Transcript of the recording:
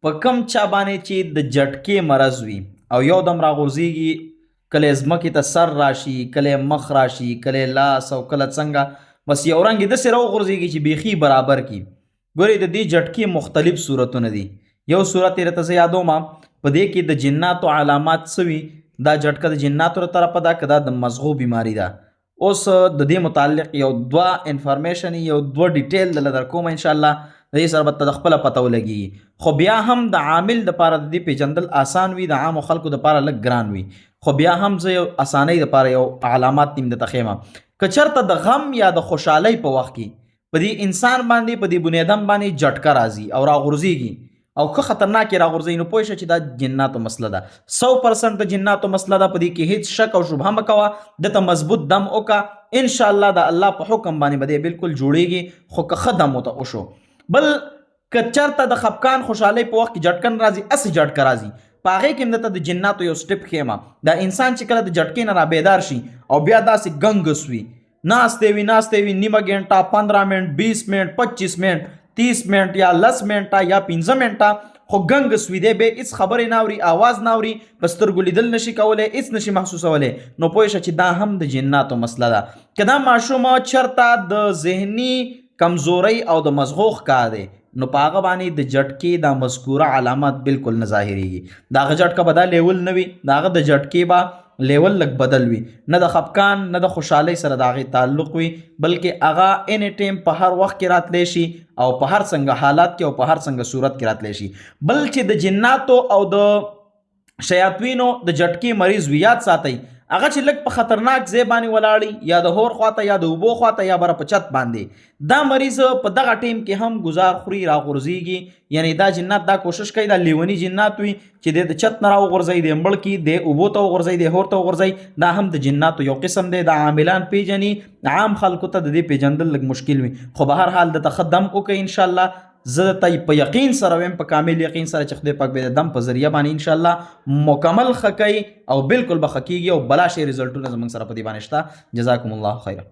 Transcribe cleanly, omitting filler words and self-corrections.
په کم چا باندې چې د جټکې مرض وي او یو دم راغورځېږي، کله ځمکې ته سر راشي، کله مخ راشي، کله لاس او کله څنګه، بس یو رنګ یې داسې راوغورځېږي چې بیخي برابر کی. ګورئ د دې جټکې مختلف صورتونه دي. یو صورت یې راته زه یادوم، په دې کې د جناتو علامات څه وي، دا جټکه د جناتو له طرفه ده که دا د مزغو بیماری ده. اوس د دې متعلق یو دوه انفارمیشن، یو دوه ډیټیل دله در کوم انشاءالله، د دې سره به ته د خپله پته ولګېږي. خو بیا هم د عامل دپاره د دې پیژندل آسان وي، د عامو خلکو دپاره لږ ګران وي، خو بیا هم زه یو اسانۍ دپاره یو علامات نیم درته ښیم. که چېرته د غم یا د خوشحالۍ په وخت کې په دې انسان باندې، په دې بنیادم باندې جټکه راځي او راغورځېږي او ښه خطرناک یې راغورځوي، نو پوه شه چې دا جناتو مسله ده، 100% د جناتو مسله ده. په دې کې هیڅ شک او شبهه مه کوه، دته مضبوط دم وکړه، انشاءالله د الله په حکم باندې به دی بالکل جوړیږي. خو که ښه دم ورته وشو. بل که چېرته د خفقان خوشحالۍ په وخت کې جټکن راځي، هسې جټکه راځي، په هغې کې هم درته د جناتو یو سټپ ښیم. دا انسان چې کله د جټکې نه رابیدار شي او بیا داسې ګنګس وي، ناستې وي نیمه ګنټه، 15 منټ، 20 منټ، 25 منټ، 30 منټ یا 10 منټه یا 15 منټه، خو ګنګس وي، دی بیا هېڅ خبرې نه اوري، آواز نه اوري، په سترګو لیدل نشي کولی، هېڅ نشي محسوسولی، نو پوه شه چې دا هم د جناتو مسله ده. که دا ماشوم چېرته د ذهني کمزورۍ او د مزغو ښکار دی، نو په هغه باندې د جټکې دا مذکوره علامات بالکل نه ظاهرېږي. د هغه جټکه به دا لیول نه وي، د هغه د جټکې به لیول لږ بدل وي، نه د خفقان نه د خوشحالۍ سره د هغې تعلق وي، بلکې هغه اینی ټایم په هر وخت کې راتلی شي او په هر څنګه حالات کې او په هر څنګه صورت کې راتلی شي. بل چې د جناتو او د شیاطینو د جټکې مریض وي، یاد ساتئ هغه چې لږ په خطرناک ځای باندې ولاړي، یا د هور خواته یا د اوبو خواته یا بره په چت باندې، دا مریض په دغه ټیم کې هم ګزار خوري، راغورځېږي. یعنی دا جنات دا کوشش کوي دا لیوني جنات وي چې د چت نه راوغورځوي، د مړ کي د اوبو ته وغورځوي، د هور ته وغورځوي، دا هم د جناتو یو قسم دی. دا عاملان پیژني، عام خلکو ته د دې پیژندل لږ مشکل وي، خو به هر حال درته ښه دم وکړئ انشاءالله. زه ته په یقین سره وایم، په کامل یقین سره چې خدای پاک به د دم په ذریعه باندې انشاءالله مکمل ښه کوي او بالکل به ښه کېږي او بلا شی رزلټونه زموږ سره په دې باندې شته. جزاکم الله خیره.